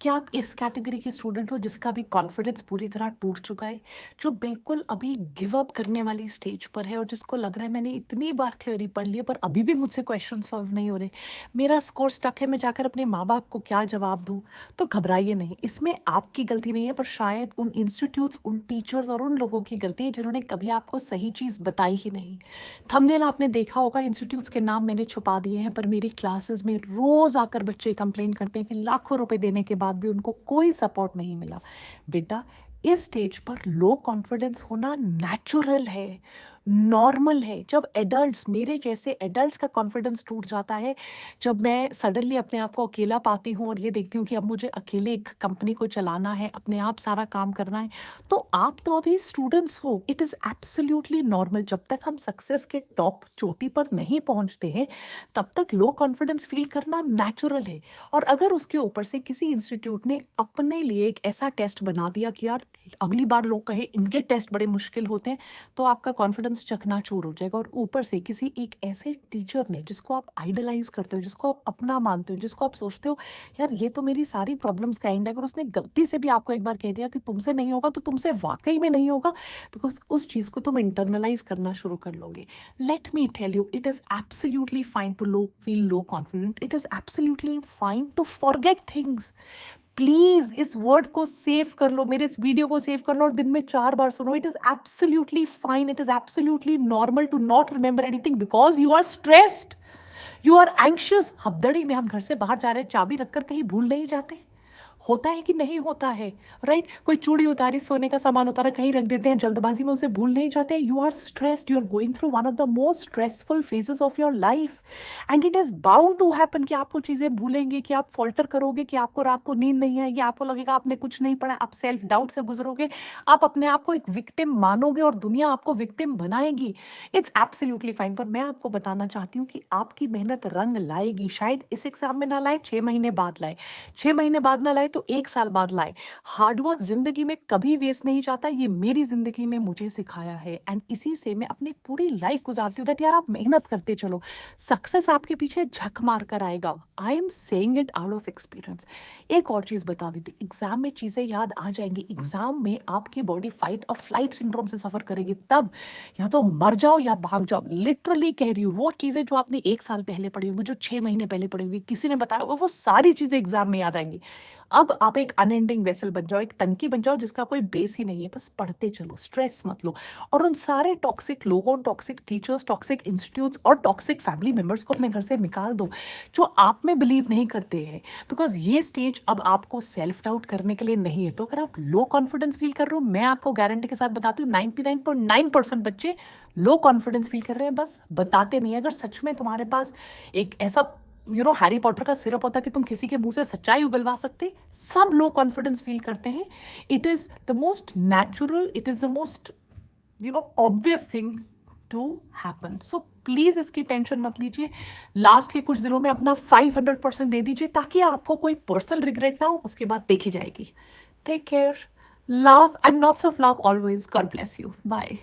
क्या आप इस कैटेगरी के स्टूडेंट हो जिसका भी कॉन्फिडेंस पूरी तरह टूट चुका है, जो बिल्कुल अभी गिव अप करने वाली स्टेज पर है और जिसको लग रहा है मैंने इतनी बार थ्योरी पढ़ ली है पर अभी भी मुझसे क्वेश्चन सॉल्व नहीं हो रहे, मेरा स्कोर स्टक है, मैं जाकर अपने माँ बाप को क्या जवाब दूँ? तो घबराइए नहीं, इसमें आपकी गलती नहीं है पर शायद उन इंस्टीट्यूट्स, उन टीचर्स और उन लोगों की गलती है जिन्होंने कभी आपको सही चीज़ बताई ही नहीं। थंबनेल आपने देखा होगा, इंस्टीट्यूट्स के नाम मैंने छुपा दिए हैं पर मेरी क्लासेस में रोज़ आकर बच्चे कंप्लेन करते हैं कि लाखों रुपए देने के बाद भी उनको कोई सपोर्ट नहीं मिला। बेटा, इस स्टेज पर लो कॉन्फिडेंस होना नेचुरल है, नॉर्मल है। जब एडल्ट्स, मेरे जैसे एडल्ट्स का कॉन्फिडेंस टूट जाता है, जब मैं सडनली अपने आप को अकेला पाती हूँ और ये देखती हूँ कि अब मुझे अकेले एक कंपनी को चलाना है, अपने आप सारा काम करना है, तो आप तो अभी स्टूडेंट्स हो। It is absolutely normal. जब तक हम सक्सेस के टॉप चोटी पर नहीं पहुँचते हैं तब तक लो कॉन्फिडेंस फील करना नेचुरल है। और अगर उसके ऊपर से किसी इंस्टीट्यूट ने अपने लिए एक ऐसा टेस्ट बना दिया कि यार अगली बार लोग कहे इनके टेस्ट बड़े मुश्किल होते हैं, तो आपका कॉन्फिडेंस चकनाचूर हो जाएगा। और ऊपर से किसी एक ऐसे टीचर ने जिसको आप आइडलाइज करते हो, जिसको आप अपना मानते हो, जिसको आप सोचते हो यार ये तो मेरी सारी प्रॉब्लम्स का एंड है, अगर उसने गलती से भी आपको एक बार कह दिया कि तुमसे नहीं होगा तो तुमसे वाकई में नहीं होगा, बिकॉज उस चीज़ को तुम इंटरनलाइज करना शुरू कर लोगे। Let me tell you, it is absolutely fine to feel low confident. It is absolutely fine to forget things. Please इस वर्ड को सेव कर लो, मेरे इस वीडियो को सेव कर लो और दिन में 4 बार सुनो। It is absolutely fine, it is absolutely normal to not remember anything because you are stressed, you are anxious. हबदड़ी में हम घर से बाहर जा रहे हैं, चाबी रखकर कहीं भूल नहीं जाते? होता है कि नहीं होता है? राइट? कोई चूड़ी उतारी, सोने का सामान उतारा, कहीं रख देते हैं, जल्दबाजी में उसे भूल नहीं जाते? You are stressed, you are going through one of the most stressful phases of your life and it is bound to happen कि आपको चीज़ें भूलेंगे, कि आप फॉल्टर करोगे, कि आपको रात को नींद नहीं आएगी, आपको लगेगा आपने कुछ नहीं पढ़ा, आप सेल्फ डाउट से गुजरोगे, आप अपने आप को एक विक्टिम मानोगे और दुनिया आपको विक्टिम बनाएगी। It's absolutely fine. पर मैं आपको बताना चाहती हूँ कि आपकी मेहनत रंग लाएगी। शायद इस एग्जाम में ना लाए, 6 महीने बाद लाए, 6 महीने बाद ना लाए तो 1 साल बाद लाए। हार्डवर्क जिंदगी में कभी वेस्ट नहीं जाता, ये मेरी जिंदगी में मुझे सिखाया है एंड इसी से मैं अपनी पूरी लाइफ गुजारती हूँ। दैट यार आप मेहनत करते चलो, सक्सेस आपके पीछे झक मार कर आएगा। I am saying it out of experience. एक और चीज बता देती, एग्जाम में चीजें याद आ जाएंगी, एग्जाम में आपकी बॉडी फाइट और फ्लाइट सिंड्रोम से सफर करेगी, तब या तो मर जाओ या भाग जाओ। लिटरली कह रही हूँ, वो चीजें जो आपने 1 साल पहले पढ़ी होगी, जो 6 महीने पहले पढ़ी होगी, किसी ने बताया होगा, वो सारी चीजें एग्जाम में याद आएंगी। अब आप एक अनएंडिंग वेसल बन जाओ, एक टंकी बन जाओ जिसका कोई बेस ही नहीं है, बस पढ़ते चलो, स्ट्रेस मत लो। और उन सारे टॉक्सिक लोगों, टॉक्सिक टीचर्स, टॉक्सिक इंस्टीट्यूट्स और टॉक्सिक फैमिली मेंबर्स को अपने घर से निकाल दो जो आप में बिलीव नहीं करते हैं, बिकॉज ये स्टेज अब आपको सेल्फ डाउट करने के लिए नहीं है। तो अगर आप लो कॉन्फिडेंस फील कर रहे हो, मैं आपको गारंटी के साथ बताती हूँ 99.9% बच्चे लो कॉन्फिडेंस फील कर रहे हैं, बस बताते नहीं है। अगर सच में तुम्हारे पास एक ऐसा हैरी पॉटर का सिरप होता कि तुम किसी के मुंह से सच्चाई उगलवा सकते, सब लो कॉन्फिडेंस फील करते हैं। It is the most natural, it is the most obvious thing to happen. So please इसकी टेंशन मत लीजिए। लास्ट के कुछ दिनों में अपना 500% दे दीजिए ताकि आपको कोई पर्सनल रिग्रेट ना हो, उसके बाद देखी जाएगी। Take care, love and lots of love always. God bless you, bye.